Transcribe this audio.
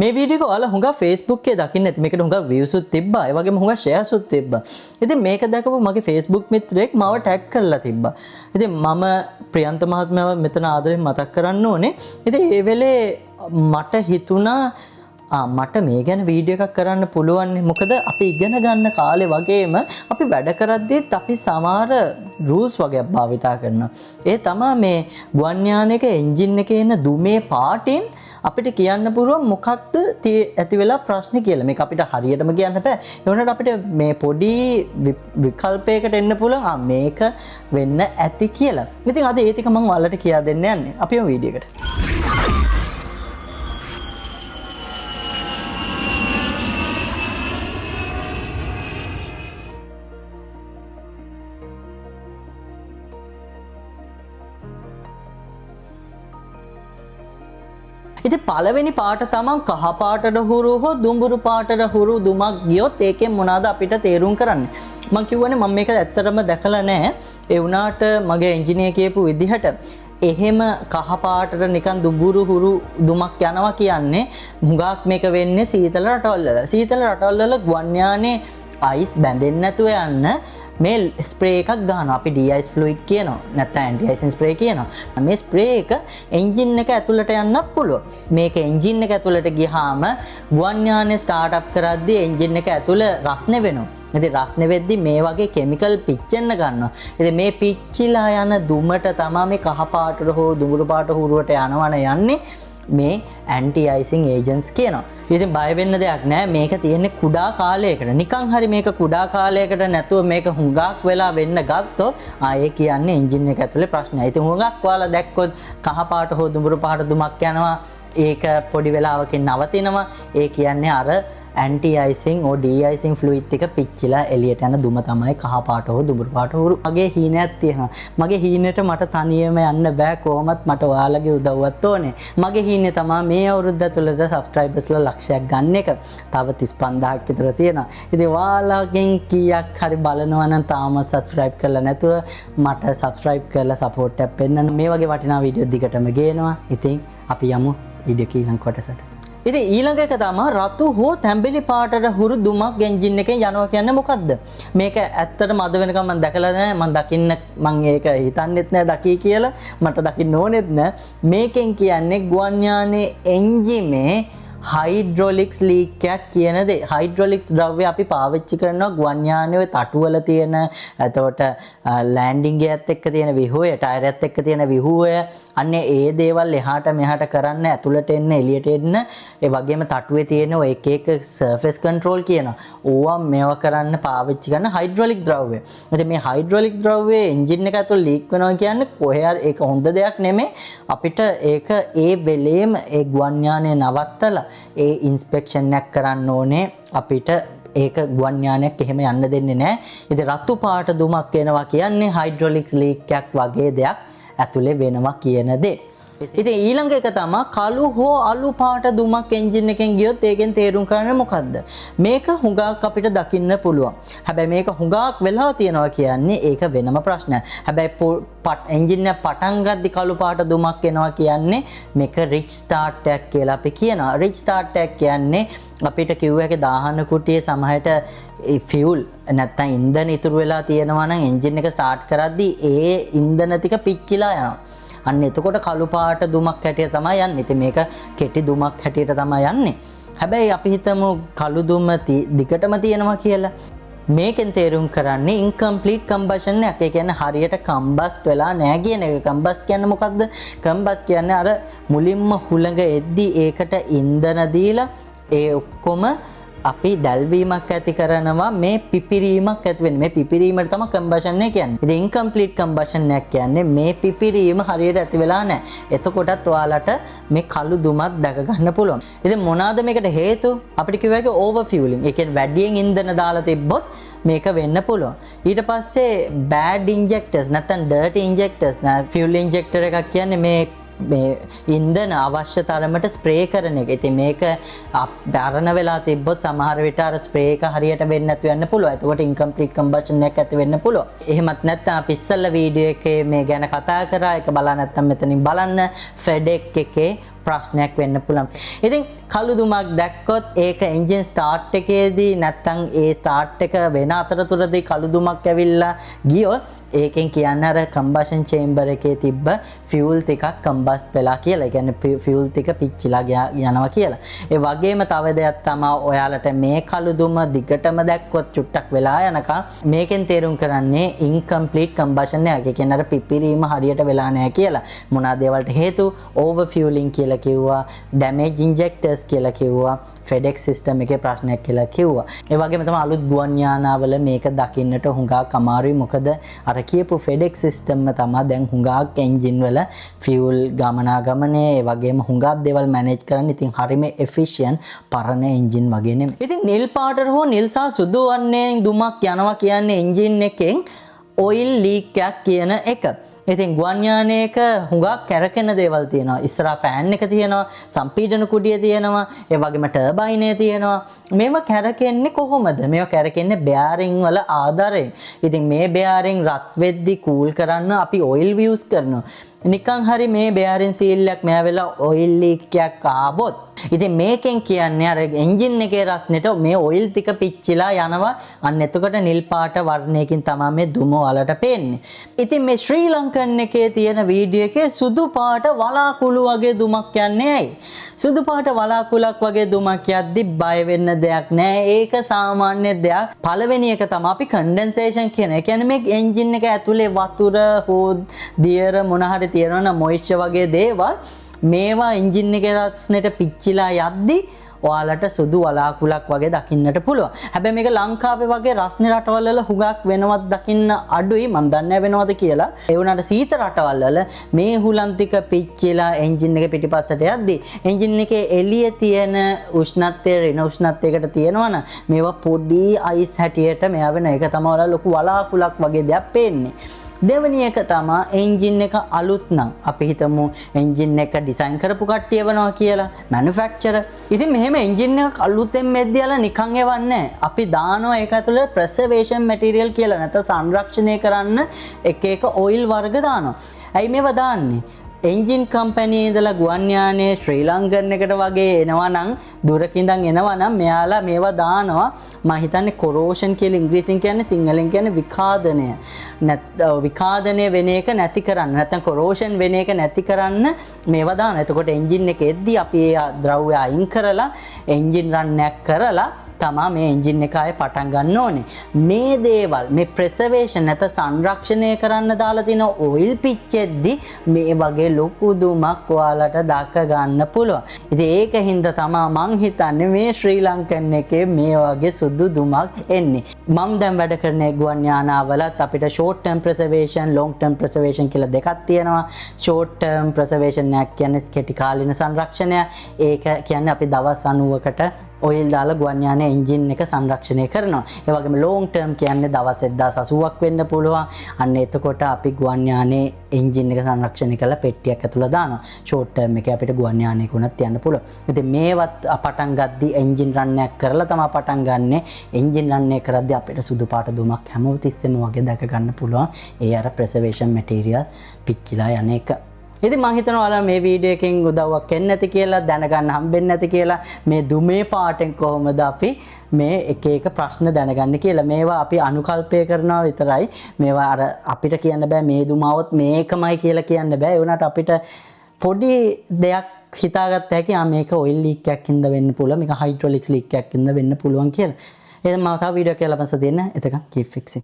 මේ වීඩියෝ එක ඔයාලා හුඟා Facebook එකේ දකින්න ඇති. මේකට හුඟා views උත් තිබ්බා. ඒ වගේම හුඟා shares උත් තිබ්බා. ඉතින් මේක දැකපු මගේ Facebook මිත්‍රයෙක් මාව ටැග් කරලා තිබ්බා. ඉතින් මම ප්‍රියන්ත මහත්මයාව මෙතන ආදරෙන් මතක් කරන්න ඕනේ. ඉතින් ඒ වෙලේ මට හිතුණා මට මේ ගැන වීඩියෝ එකක් කරන්න පුළුවන්. මොකද අපි ඉගෙන ගන්න කාලේ වගේම අපි වැඩ කරද්දිත් අපි සමහර rules වගේක් භාවිතා කරනවා. ඒ තමයි මේ ගුවන් යානයක එන්ජින් එකේ එන දුමේ පාටින් අපිට කියන්න පුළුවන් මොකක්ද ඇති වෙලා ප්‍රශ්නේ කියලා. මේක අපිට හරියටම කියන්න බෑ. ඒ වුණාට අපිට මේ පොඩි විකල්පයකට එන්න පුළුවන් මේක වෙන්න ඇති කියලා. ඉතින් අද ඒ ටික මම ඔයාලට කියා දෙන්න යන්නේ. අපිම වීඩියෝ එකට. ඉතින් පළවෙනි පාට තමයි කහ පාටට හුරු හෝ දුඹුරු පාටට හුරු දුමක් ගියොත් ඒකෙන් මොනවාද අපිට තේරුම් කරන්නේ. මම කියවනේ මම මේක ඇත්තටම දැකලා නැහැ. ඒ වුණාට මගේ එන්ජිනියර් කියපු විදිහට එහෙම කහ පාටට නිකන් දුඹුරු හුරු දුමක් යනවා කියන්නේ හුඟක් මේක වෙන්නේ සීතල රටවල් වල. සීතල රටවල් වල ගුවන් යානේ අයිස් බැඳෙන්නේ නැතුව යන්න මේ ස්ප්‍රේ එකක් ගන්නවා. අපි de-ice fluid කියනවා. නැත්නම් anti-icing spray කියනවා. මේ ස්ප්‍රේ එක එන්ජින් එක ඇතුළට යන්නත් පුළුවන්. මේක එන්ජින් එක ඇතුළට ගියාම ගුවන් යානේ ස්ටාර්ට් අප් කරද්දී එන්ජින් එක ඇතුළ රස්නේ වෙනවා. ඉතින් රස්නේ වෙද්දී මේ වගේ කිමිකල් පිච්චෙන්න ගන්නවා. ඉතින් මේ පිච්චිලා යන දුමට තමයි මේ කහ පාටට හෝ දුඹුරු පාට හුරුවට යනවනේ යන්නේ. මේ anti-icing agents කියනවා. ඉතින් බය වෙන්න දෙයක් නැහැ. මේක තියෙන්නේ කුඩා කාලයකට. නිකන් හරි මේක කුඩා කාලයකට නැතුව මේක හුඟක් වෙලා වෙන්න ගත්තොත් ආයේ කියන්නේ එන්ජින් එක ඇතුලේ ප්‍රශ්නයි. ඉතින් හුඟක් ඔයාලා දැක්කොත් කහ පාට හෝ දුඹුරු පාට දුමක් යනවා. ඒක පොඩි වෙලාවකින් නවතිනවා. ඒ කියන්නේ අර anti-icing or de-icing fluid එක පිච්චිලා එළියට යන දුම තමයි කහ පාට හෝ දුඹුරු පාට හුරු. මගේ හීනයක් තියෙනවා. මගේ හීනෙට මට තනියම යන්න බෑ. කොහොමත් මට ඔයාලගේ උදව්වක් ඕනේ. මගේ හීනේ තමයි මේ අවුරුද්ද ඇතුළත subscribersලා ලක්ෂයක් ගන්න එක. තව 35000ක් විතර තියෙනවා. ඉතින් ඔයාලගෙන් කීයක් හරි බලනවා නම් තාම subscribe කරලා නැතුව මට subscribe කරලා support එකක් පෙන්නන්න. මේ වගේ වටිනා වීඩියෝ දිගටම ගේනවා. ඉතින් අපි යමු වීඩියෝ ඊළඟ කොටසට. ඉතින් ඊළඟ එක තමයි රතු හෝ තැඹිලි පාටට හුරු දුමක් එන්ජින් එකෙන් යනවා කියන්නේ මොකද්ද? මේක ඇත්තටම අද වෙනකම් මම දැකලා නැහැ. මම ඒක හිතන්නෙත් නැහැ දකී කියලා. මට දකින්න ඕනෙත් නැහැ. මේකෙන් කියන්නේ ගුවන් යානේ එන්ජිමේ හයිඩ්‍රොලික්ස් ලීක් එකක් කියන දේ. හයිඩ්‍රොලික්ස් ද්‍රව්‍ය අපි පාවිච්චි කරනවා ගුවන් යානයේ තටුවල තියෙන, එතකොට ලෑන්ඩින් ගියත් එක්ක තියෙන විහුවය, ටයර් එකත් එක්ක තියෙන විහුවය, අන්නේ ඒ දේවල් එහාට මෙහාට කරන්න, ඇතුළට එන්න, එළියට එන්න, ඒ වගේම තටුවේ තියෙන ඔය එක එක සර්ෆේස් කන්ට්‍රෝල් කියන ඕවා මේවා කරන්න පාවිච්චි කරන හයිඩ්‍රොලික් ද්‍රව්‍ය. ඉතින් මේ හයිඩ්‍රොලික් ද්‍රව්‍ය එන්ජින් එක ඇතුළේ ලීක් වෙනවා කියන්නේ කොහේ හරි ඒක හොඳ දෙයක් නෙමෙයි. අපිට ඒක ඒ වෙලේම ඒ ගුවන් යානය නවත්තලා ඒ ඉන්ස්පෙක්ෂන් එකක් කරන්න ඕනේ. අපිට ඒක ගුවන් යානයක් එහෙම යන්න දෙන්නේ නැහැ. ඉතින් රතු පාට දුමක් එනවා කියන්නේ හයිඩ්‍රොලික්ස් ලීක් එකක් වගේ දෙයක් ඇතුලේ වෙනවා කියන දේ. ඉතින් ඊළඟ එක තමයි කළු හෝ අලු පාට දුමක් එන්ජින් එකෙන් ගියොත් ඒකෙන් තේරුම් ගන්න මොකද්ද? මේක හුඟක් අපිට දකින්න පුළුවන්. හැබැයි මේක හුඟක් වෙලා තියෙනවා කියන්නේ ඒක වෙනම ප්‍රශ්නයක්. හැබැයි එන්ජින් එක පටන් ගද්දි කළු පාට දුමක් එනවා කියන්නේ මේක රිච් ස්ටාර්ට් එකක් කියලා අපි කියනවා. රිච් ස්ටාර්ට් එකක් කියන්නේ අපිට කිව්ව එක දාහන කුටියේ සමහරට ෆියුල් නැත්තම් ඉන්ධන ඉතුරු වෙලා තියෙනවා නම් එන්ජින් එක ස්ටාර්ට් කරද්දි ඒ ඉන්ධන ටික පිච්චිලා යනවා. අන්න එතකොට කළු පාට දුමක් හැටියට තමයි යන්නේ. ඉතින් මේක කෙටි දුමක් හැටියට තමයි යන්නේ. හැබැයි අපි හිතමු කළු දුම දිගටම තියෙනවා කියලා. මේකෙන් තේරුම් කරන්නේ incomplete combustion එකක්. ඒ කියන්නේ හරියට කම්බස්ට් වෙලා නැහැ කියන එක. කම්බස්ට් කියන්නේ මොකද්ද? කම්බස්ට් කියන්නේ අර මුලින්ම හුළඟ එද්දි ඒකට ඉන්ධන දීලා ඒ ඔක්කොම අපි දැල්වීමක් ඇති කරනවා. මේ පිපිරීමක් ඇති වෙන්නේ. මේ පිපිරීමට තමයි කම්බෂන් එක කියන්නේ. ඉතින් ඉන්කම්ප්ලීට් කම්බෂන් එක කියන්නේ මේ පිපිරීම හරියට ඇති වෙලා නැහැ. එතකොටත් ඔයාලට මේ කළු දුමක් දැක ගන්න පුළුවන්. ඉතින් මොනවාද මේකට හේතු? අපිට කිව්වා ඒක ඕවර් ෆියුලින්. ඒ කියන්නේ වැඩියෙන් ඉන්ධන දාලා තිබ්බොත් මේක වෙන්න පුළුවන්. ඊට පස්සේ බෑඩ් ඉන්ජෙක්ටර්ස් නැත්නම් ඩර්ටි ඉන්ජෙක්ටර්ස් ෆියුල් ඉන්ජෙක්ටර් එකක් කියන්නේ මේ ඉන්ධන අවශ්‍ය තරමට ස්ප්‍රේ කරන එක. ඉතින් මේක බැරන වෙලා තිබ්බොත් සමහර විට අර ස්ප්‍රේ එක හරියට වෙන්නේ නැතු වෙන්න පුළුවන්. එතකොට ඉන්කම්ප්ලීට් කම්බෂන් එකක් ඇති වෙන්න පුළුවන්. එහෙමත් නැත්නම් අපි ඉස්සෙල්ලා වීඩියෝ එකේ මේ ගැන කතා කරා. ඒක බලන්න නැත්නම් මෙතනින් බලන්න. FedEx එකේ ප්‍රශ්නයක් වෙන්න පුළුවන්. ඉතින් කළු දුමක් දැක්කොත් ඒක එන්ජින් ස්ටාර්ට් එකේදී නැත්තම් ඒ ස්ටාර්ට් එක වෙන අතරතුරදී කළු දුමක් ඇවිල්ලා ගියොත් ඒකෙන් කියන්නේ අර කම්බෂන් චේම්බර් එකේ තිබ්බ ෆියුල් ටිකක් කම්බස් වෙලා කියලා. ඒ කියන්නේ ෆියුල් ටික පිච්චිලා යනවා කියලා. ඒ වගේම තව දෙයක් තමයි ඔයාලට මේ කළු දුම දිගටම දැක්කොත් චුට්ටක් වෙලා යනකම් මේකෙන් තේරුම් කරන්නේ incomplete combustion එකක්. ඒ කියන්නේ අර පිපිරීම හරියට වෙලා නැහැ කියලා. මොනවාද ඒවලට හේතු? over fueling කියලා කිව්වා, damage injectors කියලා කිව්වා, FedEx system එකේ ප්‍රශ්නයක් කියලා කිව්වා. ඒ වගේම තමයි අලුත් ගුවන් යානාවල මේක දකින්නට හුඟක් අමාරුයි. මොකද අර කියපු FedEx system තමයි දැන් හුඟක් එන්ජින් වල fuel ගමනාගමනේ ඒ වගේම හුඟක් දේවල් manage කරන්න. ඉතින් හරිම efficient පරණ එන්ජින් වගේ නෙමෙයි. ඉතින් නිල් පාටට හෝ නිල් සහ සුදු වර්ණයෙන් දුමක් යනවා කියන්නේ එන්ජින් එකෙන් oil leak එකක් කියන එක. ඉතින් ගුවන් යානයක හුඟක් කැරකෙන දේවල් තියෙනවා. ඉස්සරහා ෆෑන් එක තියෙනවා, සම්පීඩන කුඩිය තියෙනවා, ඒ වගේම ටර්බයිනේ තියෙනවා. මේවා කැරකෙන්නේ කොහොමද? මේවා කැරකෙන්නේ බෙයාරින් වල ආධාරයෙන්. ඉතින් මේ බෙයාරින් රත් වෙද්දි කූල් කරන්න අපි ඔයිල් යූස් කරනවා. නිකන් හරි මේ බෙයාරින් සීල් එකක් මෙයා වෙලා ඔයිල් ලීක් එකක් ආවොත් ඉතින් මේකෙන් කියන්නේ අර එන්ජින් එකේ රස්නෙට මේ ඔයිල් ටික පිච්චිලා යනවා. අන්න එතකොට නිල් පාට වර්ණයකින් තමයි මේ දුම වලට පේන්නේ. ඉතින් මේ ශ්‍රී ලංකන් එකේ තියෙන වීඩියෝ එකේ සුදු පාට වලාකුළු වගේ දුමක් යන්නේ ඇයි? සුදු පාට වලාකුලක් වගේ දුමක් යද්දි බය වෙන්න දෙයක් නැහැ. ඒක සාමාන්‍ය දෙයක්. පළවෙනි එක තමයි අපි කන්ඩෙන්සේෂන් කියන. ඒ කියන්නේ මේ එන්ජින් එක ඇතුලේ වතුර හෝ දියර මොන හරි තියෙනවනම් මොයිස්චර් වගේ දේවල් මේවා එන්ජින් එකේ රස්නෙට පිච්චිලා යද්දි ඔයාලට සුදු වලාකුලක් වගේ දකින්නට පුළුවන්. හැබැයි මේක ලංකාවේ වගේ රස්නේ රටවල් වල හුඟක් වෙනවත් දකින්න අඩුයි. මන් දන්නේ වෙනවද කියලා. ඒ වුණාට සීත රටවල් වල මේ හුලන් ටික පිච්චිලා එන්ජින් එක පිටිපස්සට යද්දි එන්ජින් එකේ එළියේ තියෙන උෂ්ණත්වය ඍණ උෂ්ණත්වයකට තියෙනවනම් මේවා පොඩි අයිස් හැටියට මෙයා වෙන එක තමයි ඔයාලා ලොකු වලාකුලක් වගේ දෙයක් පේන්නේ. දෙවැනි එක තමයි එන්ජින් එක අලුත් නම් අපි හිතමු එන්ජින් එක ඩිසයින් කරපු කට්ටිය වෙනවා කියලා මැනුෆැක්චරර්. ඉතින් මෙහෙම එන්ජින් එකක් අලුතෙන් මෙද්දියලා නිකන් එවන්නේ. අපි දානවා ඒක ඇතුළේ ප්‍රසර්වේෂන් මැටීරියල් කියලා නැත්නම් සංරක්ෂණය කරන්න එක එක ඔයිල් වර්ග දානවා. ඇයි මේවා දාන්නේ? එන්ජින් කම්පැනි ඉඳලා ගුවන් යානයේ ශ්‍රී ලංකන් එකට වගේ එනවා නම් දුරකින්දන් එනවා නම් මෙයාලා මේවා දානවා. මම හිතන්නේ කොරෝෂන් කියලා ඉංග්‍රීසියෙන් කියන්නේ සිංහලෙන් කියන්නේ විඛාදනය. විඛාදනය වෙන එක නැති කරන්න නැත්නම් කොරෝෂන් වෙන එක නැති කරන්න මේවා දානවා. එතකොට එන්ජින් එක එද්දි අපි ඒ ද්‍රව්‍ය අයින් කරලා එන්ජින් රන් එකක් කරලා තමා මේ එන්ජින් එක ආයේ පටන් ගන්න ඕනේ. මේ දේවල් මේ ප්‍රෙසර්වේෂන් නැත්නම් සංරක්ෂණය කරන්න දාලා තියෙන ඔයිල් පිච්චෙද්දි මේ වගේ ලොකු දුමක් ඔයාලට දක ගන්න පුළුවන්. ඉතින් ඒකින්ද තමයි මං හිතන්නේ මේ ශ්‍රී ලංකන් එකේ මේ වගේ සුදු දුමක් එන්නේ. මම දැන් වැඩ කරන ගුවන් යානාවලත් අපිට ෂෝට් ටර්ම් ප්‍රෙසර්වේෂන්, ලොන්ග් ටර්ම් ප්‍රෙසර්වේෂන් කියලා දෙකක් තියෙනවා. ෂෝට් ටර්ම් ප්‍රෙසර්වේෂන් එක කියන්නේ කෙටි කාලින සංරක්ෂණය. ඒක කියන්නේ අපි දවස් 90කට ඔයිල් දාලා ගුවන් යානයේ එන්ජින් එක සංරක්ෂණය කරනවා. ඒ වගේම ලොන්ග් ටර්ම් කියන්නේ දවස් 1080ක් වෙන්න පුළුවන්. අන්න එතකොට අපි ගුවන් යානයේ එන්ජින් එක සංරක්ෂණය කරලා පෙට්ටියක් ඇතුළේ දානවා. ෂෝට් ටර්ම් එකේ අපිට ගුවන් යානයක උනත් යන්න පුළුවන්. ඉතින් මේවත් පටන් ගද්දි එන්ජින් රන් එකක් කරලා තමයි පටන් ගන්නෙ. එන්ජින් රන් එක කරද්දි අපිට සුදු පාට දුමක් හැමතිස්සෙම වගේ දැක ගන්න පුළුවන්. ඒ අර ප්‍රෙසර්වේෂන් මැටීරියල් පිච්චිලා යන එක. ඉතින් මම හිතනවා ඔයාලා මේ වීඩියෝ එකෙන් උදව්වක් වෙන්නේ නැති කියලා, දැනගන්න හම්බෙන්නේ නැති කියලා, මේ දුමේ පාටෙන් කොහොමද අපි මේ එක එක ප්‍රශ්න දැනගන්නේ කියලා. මේවා අපි අනුකල්පය කරනවා විතරයි. මේවා අර අපිට කියන්න බෑ මේ දුමාවොත් මේකමයි කියලා කියන්න බෑ. ඒ වුණාට අපිට පොඩි දෙයක් හිතාගත්ත හැකි මේක ඔයිල් ලීක් එකක් හින්දා වෙන්න පුළුවන්, මේක හයිඩ්‍රොලික්ස් ලීක් එකක් හින්දා වෙන්න පුළුවන් කියලා. එහෙනම් මම තව වීඩියෝ එකක් ලබන්න දෙන්න. එතකන් keep fixing.